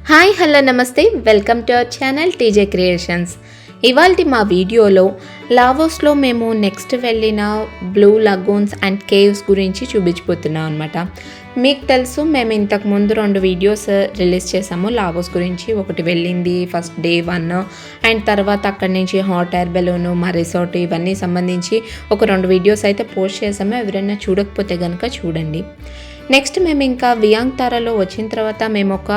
Hi hello నమస్తే welcome to our channel TJ Creations. ఇవాల్టి మా వీడియోలో లావోస్లో మేము నెక్స్ట్ వెళ్ళిన బ్లూ లగూన్స్ అండ్ కేవ్స్ గురించి చూపించిపోతున్నాం అనమాట. మీకు తెలుసు మేము ఇంతకుముందు 2 వీడియోస్ రిలీజ్ చేసాము లావోస్ గురించి. ఒకటి వెళ్ళింది ఫస్ట్ డే 1 అండ్ తర్వాత అక్కడి నుంచి హాట్ ఎయిర్ బెలూను మా రిసార్ట్ ఇవన్నీ సంబంధించి ఒక 2 వీడియోస్ అయితే పోస్ట్ చేసాము. ఎవరైనా చూడకపోతే కనుక చూడండి. నెక్స్ట్ మేము ఇంకా వియాంగ్ తారాలో వచ్చిన తర్వాత మేము ఒక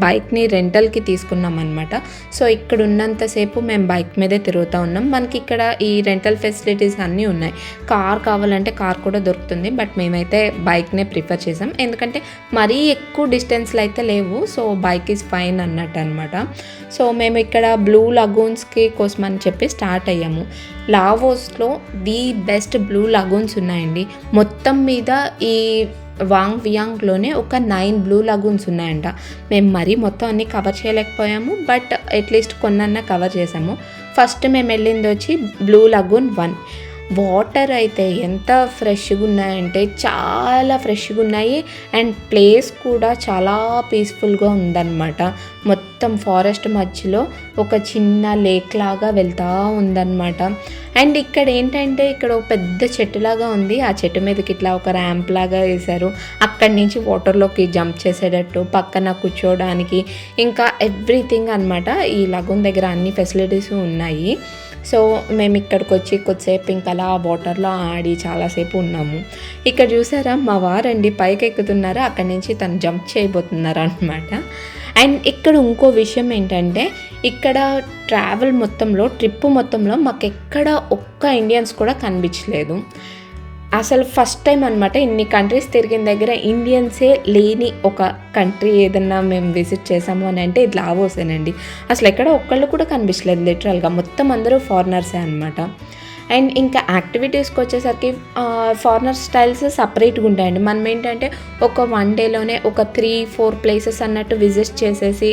బైక్ని రెంటల్కి తీసుకున్నాం అనమాట. సో ఇక్కడ ఉన్నంతసేపు మేము బైక్ మీదే తిరుగుతూ ఉన్నాం. మనకి ఇక్కడ ఈ రెంటల్ ఫెసిలిటీస్ అన్నీ ఉన్నాయి. కార్ కావాలంటే కార్ కూడా దొరుకుతుంది, బట్ మేమైతే బైక్నే ప్రిఫర్ చేసాం ఎందుకంటే మరీ ఎక్కువ డిస్టెన్స్లో అయితే లేవు. సో బైక్ ఈజ్ ఫైన్ అన్నట్టు అనమాట. సో మేము ఇక్కడ బ్లూ లగూన్స్కి కోసం అని చెప్పి స్టార్ట్ అయ్యాము. లావోస్లో ది బెస్ట్ బ్లూ లగూన్స్ ఉన్నాయండి. మొత్తం మీద ఈ వియాంగ్లోనే ఒక 9 బ్లూ లగూన్స్ ఉన్నాయంట. మేము మరీ మొత్తం అన్నీ కవర్ చేయలేకపోయాము, బట్ అట్లీస్ట్ కొన్నన్నా కవర్ చేసాము. ఫస్ట్ మేము వెళ్ళింది వచ్చి బ్లూ లగూన్ 1. వాటర్ అయితే ఎంత ఫ్రెష్గా ఉన్నాయంటే చాలా ఫ్రెష్గా ఉన్నాయి అండ్ ప్లేస్ కూడా చాలా పీస్ఫుల్గా ఉందన్నమాట. మొత్తం ఫారెస్ట్ మధ్యలో ఒక చిన్న లేక్ లాగా వెళ్తూ ఉందన్నమాట. అండ్ ఇక్కడ ఏంటంటే ఇక్కడ ఒక పెద్ద చెట్టులాగా ఉంది. ఆ చెట్టు మీదకి ఇట్లా ఒక ర్యాంప్ లాగా వేశారు. అక్కడి నుంచి వాటర్లోకి జంప్ చేసేటట్టు, పక్కన కూర్చోడానికి, ఇంకా ఎవ్రీథింగ్ అనమాట. ఈ లగూన్ దగ్గర అన్ని ఫెసిలిటీస్ ఉన్నాయి. సో మేము ఇక్కడికి వచ్చి కొద్దిసేపు ఇంకా అలా వాటర్లో ఆడి చాలాసేపు ఉన్నాము. ఇక్కడ చూసారా మా వారండి పైకి ఎక్కుతున్నారు, అక్కడి నుంచి తను జంప్ చేయబోతున్నారు అనమాట. అండ్ ఇక్కడ ఇంకో విషయం ఏంటంటే ఇక్కడ ట్రిప్ మొత్తంలో మాకు ఎక్కడ ఒక్క ఇండియన్స్ కూడా కనిపించలేదు. అసలు ఫస్ట్ టైం అనమాట ఇన్ని కంట్రీస్ తిరిగిన దగ్గర ఇండియన్సే లేని ఒక కంట్రీ ఏదన్నా మేము విజిట్ చేసాము అని అంటే ఇది లావోసేనండి. అసలు ఎక్కడ ఒక్కళ్ళు కూడా కనిపించలేదు లిటరల్గా, మొత్తం అందరూ ఫారినర్సే అనమాట. అండ్ ఇంకా యాక్టివిటీస్కి వచ్చేసరికి ఫారినర్ స్టైల్స్ సపరేట్గా ఉంటాయండి. మనం ఏంటంటే ఒక 1 డేలోనే ఒక 3-4 ప్లేసెస్ అన్నట్టు విజిట్ చేసేసి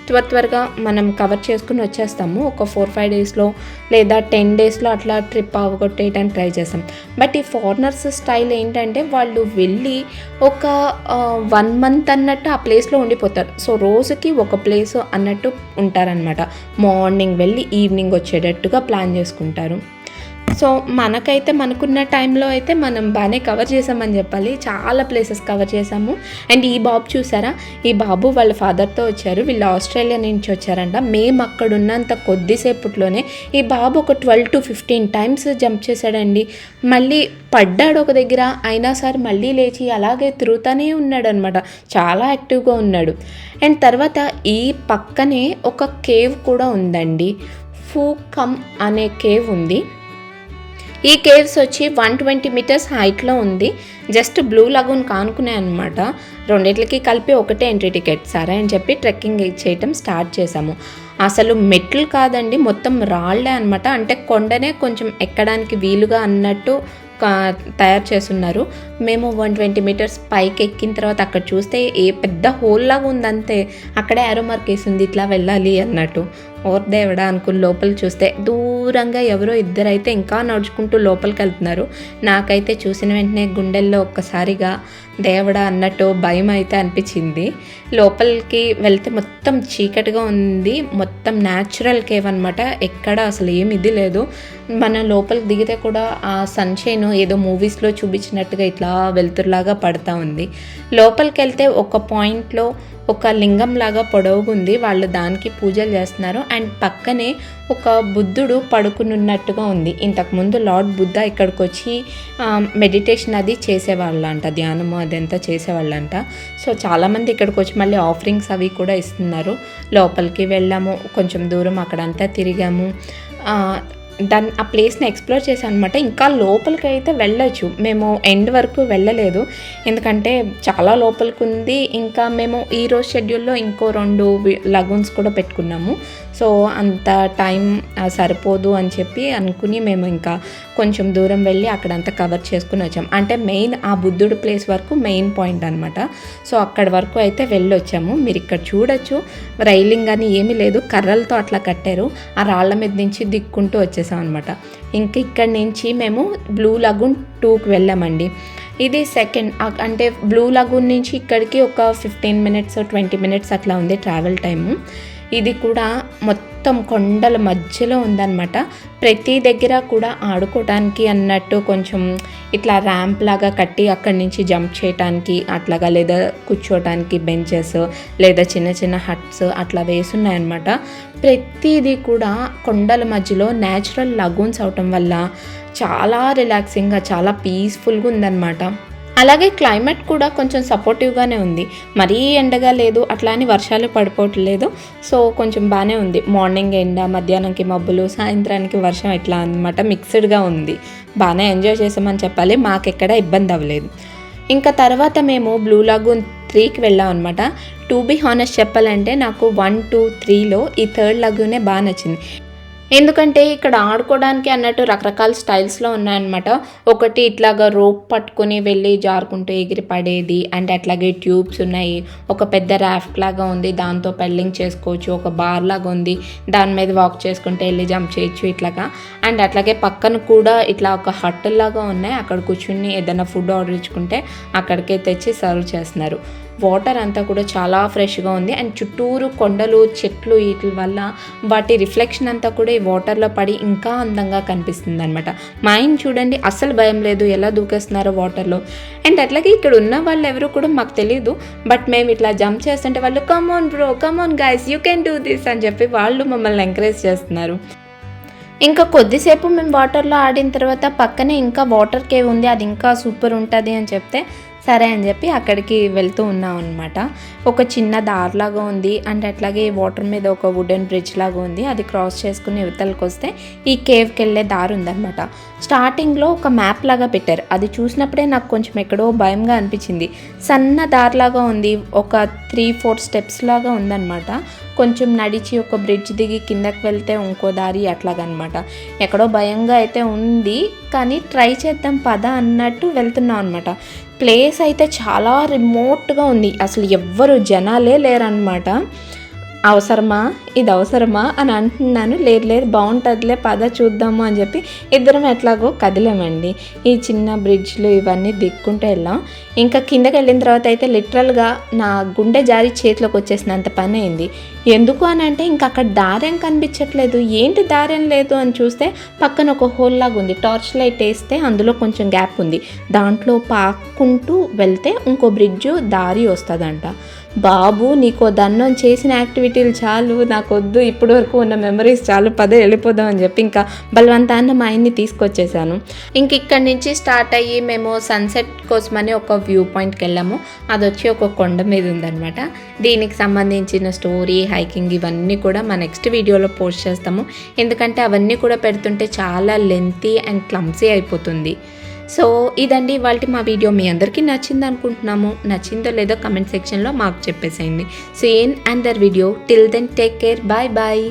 త్వరగా మనం కవర్ చేసుకుని వచ్చేస్తాము. ఒక 4-5 డేస్లో లేదా 10 డేస్లో అట్లా ట్రిప్ అవగొట్టేయడానికి ట్రై చేస్తాం. బట్ ఈ ఫారినర్స్ స్టైల్ ఏంటంటే వాళ్ళు వెళ్ళి ఒక 1 మంత్ అన్నట్టు ఆ ప్లేస్లో ఉండిపోతారు. సో రోజుకి ఒక ప్లేస్ అన్నట్టు ఉంటారనమాట. మార్నింగ్ వెళ్ళి ఈవినింగ్ వచ్చేటట్టుగా ప్లాన్ చేసుకుంటారు. సో మనకున్న టైంలో అయితే మనం బాగానే కవర్ చేసామని చెప్పాలి. చాలా ప్లేసెస్ కవర్ చేసాము. అండ్ ఈ బాబు చూసారా, ఈ బాబు వాళ్ళ ఫాదర్తో వచ్చారు. వీళ్ళు ఆస్ట్రేలియా నుంచి వచ్చారంట. మేము అక్కడ ఉన్నంత కొద్దిసేపట్లోనే ఈ బాబు ఒక 12-15 టైమ్స్ జంప్ చేశాడండి. మళ్ళీ పడ్డాడు ఒక దగ్గర, అయినా సరే మళ్ళీ లేచి అలాగే తిరుగుతూనే ఉన్నాడు అనమాట. చాలా యాక్టివ్గా ఉన్నాడు. అండ్ తర్వాత ఈ పక్కనే ఒక కేవ్ కూడా ఉందండి. ఫూకమ్ అనే కేవ్ ఉంది. ఈ కేవ్స్ వచ్చి 120 మీటర్స్ హైట్లో ఉంది. జస్ట్ బ్లూ లగూన్ కానుకునే అనమాట. రెండిట్లకి కలిపి ఒకటే ఎంట్రీ టికెట్. సరే అని చెప్పి ట్రెక్కింగ్ చేయటం స్టార్ట్ చేసాము. అసలు మెట్లు కాదండి, మొత్తం రాళ్లే అనమాట. అంటే కొండనే కొంచెం ఎక్కడానికి వీలుగా అన్నట్టు తయారు చేస్తున్నారు. మేము 120 మీటర్స్ పైకి ఎక్కిన తర్వాత అక్కడ చూస్తే ఏ పెద్ద హోల్ లాగా ఉందంతే. అక్కడే యారో మార్క్ వేసింది ఇట్లా వెళ్ళాలి అన్నట్టు. ఓర్ దేవుడా అనుకుని లోపల చూస్తే దూరంగా ఎవరో ఇద్దరైతే ఇంకా నడుచుకుంటూ లోపలికి వెళ్తున్నారు. నాకైతే చూసిన వెంటనే గుండెల్లో ఒక్కసారిగా దేవుడా అన్నట్టు భయం అయితే అనిపించింది. లోపలికి వెళ్తే మొత్తం చీకటిగా ఉంది. మొత్తం న్యాచురల్ కేవ్ అనమాట. ఎక్కడ అసలు ఏమి ఇది లేదు. మన లోపలికి దిగితే కూడా ఆ సన్షైన్ ఏదో మూవీస్లో చూపించినట్టుగా ఇట్లా వెలుతురులాగా పడతా ఉంది. లోపలికి వెళ్తే ఒక పాయింట్లో ఒక లింగం లాగా పొడవుగుంది. వాళ్ళు దానికి పూజలు చేస్తున్నారు. అండ్ పక్కనే ఒక బుద్ధుడు పడుకున్నట్టుగా ఉంది. ఇంతకుముందు లార్డ్ బుద్ధ ఇక్కడికి వచ్చి మెడిటేషన్ అది చేసేవాళ్ళంట, ధ్యానము అదంతా చేసేవాళ్ళంట. సో చాలామంది ఇక్కడికి వచ్చి మళ్ళీ ఆఫరింగ్స్ అవి కూడా ఇస్తున్నారు. లోపలికి వెళ్ళాము, కొంచెం దూరం అక్కడంతా తిరిగాము. ఆ ప్లేస్ని ఎక్స్ప్లోర్ చేశాను అనమాట. ఇంకా లోపలికి అయితే వెళ్ళొచ్చు. మేము ఎండ్ వరకు వెళ్ళలేదు ఎందుకంటే చాలా లోపలికి ఉంది. ఇంకా మేము ఈరోజు షెడ్యూల్లో ఇంకో 2 లగూన్స్ కూడా పెట్టుకున్నాము. సో అంత టైం సరిపోదు అని చెప్పి అనుకుని మేము ఇంకా కొంచెం దూరం వెళ్ళి అక్కడంతా కవర్ చేసుకుని వచ్చాము. అంటే మెయిన్ ఆ బుద్ధుడు ప్లేస్ వరకు మెయిన్ పాయింట్ అనమాట. సో అక్కడి వరకు అయితే వెళ్ళొచ్చాము. మీరు ఇక్కడ చూడొచ్చు, రైలింగ్ అని ఏమీ లేదు, కర్రలతో అట్లా కట్టారు. ఆ రాళ్ల మీద నుంచి దిక్కుంటూ వచ్చేసాం అనమాట. ఇంకా ఇక్కడి నుంచి మేము బ్లూ లగూన్ 2కి వెళ్ళామండి. ఇది సెకండ్, అంటే బ్లూ లగూన్ నుంచి ఇక్కడికి ఒక 15 మినిట్స్ 20 మినిట్స్ అట్లా ఉంది ట్రావెల్ టైము. ఇది కూడా మొత్తం కొండల మధ్యలో ఉందన్నమాట. ప్రతి దగ్గర కూడా ఆడుకోవడానికి అన్నట్టు కొంచెం ఇట్లా ర్యాంప్ లాగా కట్టి అక్కడి నుంచి జంప్ చేయడానికి అట్లాగా, లేదా కూర్చోటానికి బెంచెస్, లేదా చిన్న చిన్న హట్స్ అట్లా వేసున్నాయన్నమాట. ప్రతిదీ కూడా కొండల మధ్యలో న్యాచురల్ లగూన్స్ అవటం వల్ల చాలా రిలాక్సింగ్గా, చాలా పీస్ఫుల్గా ఉందన్నమాట. అలాగే క్లైమేట్ కూడా కొంచెం సపోర్టివ్గానే ఉంది. మరీ ఎండగా లేదు, అట్లా అని వర్షాలు పడిపోవట్లేదు. సో కొంచెం బాగానే ఉంది. మార్నింగ్ ఎండ, మధ్యాహ్నంకి మబ్బులు, సాయంత్రానికి వర్షం, ఇట్లా అన్నమాట మిక్స్డ్గా ఉంది. బాగానే ఎంజాయ్ చేసామని చెప్పాలి, మాకెక్కడ ఇబ్బంది అవ్వలేదు. ఇంకా తర్వాత మేము బ్లూ లాగూన్ 3కి వెళ్ళాం అనమాట. టు బీ హానెస్ట్ చెప్పాలంటే నాకు 1, 2, 3లో ఈ థర్డ్ లాగూనే బాగా నచ్చింది. ఎందుకంటే ఇక్కడ ఆడుకోవడానికి అన్నట్టు రకరకాల స్టైల్స్లో ఉన్నాయన్నమాట. ఒకటి ఇట్లాగా రోప్ పట్టుకొని వెళ్ళి జారుకుంటూ ఎగిరి పడేది, అండ్ అట్లాగే ట్యూబ్స్ ఉన్నాయి. ఒక పెద్ద రాఫ్ట్ లాగా ఉంది, దాంతో పెళ్ళింగ్ చేసుకోవచ్చు. ఒక బార్ లాగా ఉంది, దాని మీద వాక్ చేసుకుంటే వెళ్ళి జంప్ చేయొచ్చు ఇట్లాగా. అండ్ అట్లాగే పక్కన కూడా ఇట్లా ఒక హట్ లాగా ఉన్నాయి, అక్కడ కూర్చుని ఏదైనా ఫుడ్ ఆర్డర్ ఇచ్చుకుంటే అక్కడికే తెచ్చి సర్వ్ చేస్తున్నారు. వాటర్ అంతా కూడా చాలా ఫ్రెష్గా ఉంది. అండ్ చుట్టూరు కొండలు, చెట్లు, వీటి వల్ల వాటి రిఫ్లెక్షన్ అంతా కూడా ఈ వాటర్లో పడి ఇంకా అందంగా కనిపిస్తుంది అనమాట. మా ఆయన చూడండి అస్సలు భయం లేదు, ఎలా దూకేస్తున్నారో వాటర్లో. అండ్ అట్లాగే ఇక్కడ ఉన్న వాళ్ళు ఎవరు కూడా మాకు తెలియదు, బట్ మేము ఇట్లా జంప్ చేస్తుంటే వాళ్ళు కమాన్ bro, come on guys, you can do this అని చెప్పి వాళ్ళు మమ్మల్ని ఎంకరేజ్ చేస్తున్నారు. ఇంకా కొద్దిసేపు మేము వాటర్లో ఆడిన తర్వాత పక్కనే ఇంకా వాటర్ కేవ్ ఉంది, అది ఇంకా సూపర్ ఉంటుంది అని చెప్తే సరే అని చెప్పి అక్కడికి వెళ్తూ ఉన్నాం అనమాట. ఒక చిన్న దారిలాగా ఉంది, అండ్ అట్లాగే వాటర్ మీద ఒక వుడెన్ బ్రిడ్జ్ లాగా ఉంది. అది క్రాస్ చేసుకుని యువతలకు వస్తే ఈ కేవ్కి వెళ్ళే దారి ఉందన్నమాట. స్టార్టింగ్లో ఒక మ్యాప్ లాగా పెట్టారు, అది చూసినప్పుడే నాకు కొంచెం ఎక్కడో భయంగా అనిపించింది. సన్న దారిలాగా ఉంది, ఒక 3-4 స్టెప్స్ లాగా ఉందన్నమాట. కొంచెం నడిచి ఒక బ్రిడ్జ్ దిగి కిందకి వెళ్తే ఇంకో దారి అట్లాగనమాట. ఎక్కడో భయంగా అయితే ఉంది, కానీ ట్రై చేద్దాం పద అన్నట్టు వెళ్తున్నాం అనమాట. ప్లేస్ అయితే చాలా రిమోట్గా ఉంది, అసలు ఎవ్వరు జనాలే లేరనమాట. అవసరమా, ఇది అవసరమా అని అంటున్నాను. లేదు బాగుంటుందిలే పద చూద్దాము అని చెప్పి ఇద్దరం ఎట్లాగో కదిలామండి. ఈ చిన్న బ్రిడ్జ్లు ఇవన్నీ దిక్కుంటూ వెళ్ళాం. ఇంకా కిందకి వెళ్ళిన తర్వాత అయితే లిటరల్గా నా గుండె జారి చేతిలోకి వచ్చేసినంత పని అయింది. ఎందుకు అని అంటే ఇంకా అక్కడ దారేం కనిపించట్లేదు, ఏంటి దారేం లేదు అని చూస్తే పక్కన ఒక హోల్ లాగా ఉంది. టార్చ్ లైట్ వేస్తే అందులో కొంచెం గ్యాప్ ఉంది, దాంట్లో పాక్కుంటూ వెళ్తే ఇంకో బ్రిడ్జు దారి వస్తుందంట. బాబు నీకో దన్నం చేసిన యాక్టివిటీలు చాలు, నాకొద్దు, ఇప్పటి వరకు ఉన్న మెమరీస్ చాలు, పదే వెళ్ళిపోదాం అని చెప్పి ఇంకా బలవంతాన్ని మా ఆయన్ని తీసుకొచ్చేసాను. ఇంక ఇక్కడి నుంచి స్టార్ట్ అయ్యి మేము సన్సెట్ కోసమని ఒక వ్యూ పాయింట్కి వెళ్ళాము. అది వచ్చి ఒక కొండ మీద ఉందన్నమాట. దీనికి సంబంధించిన స్టోరీ, హైకింగ్ ఇవన్నీ కూడా మా నెక్స్ట్ వీడియోలో పోస్ట్ చేస్తాము. ఎందుకంటే అవన్నీ కూడా పెడుతుంటే చాలా లెంతీ అండ్ క్లమ్సీ అయిపోతుంది. సో ఇదండి ఇవాళ మా వీడియో. మీ అందరికీ నచ్చింది అనుకుంటున్నాము. నచ్చిందో లేదో కమెంట్ సెక్షన్లో మాకు చెప్పేసేయండి. So an other video, till then take care, bye bye.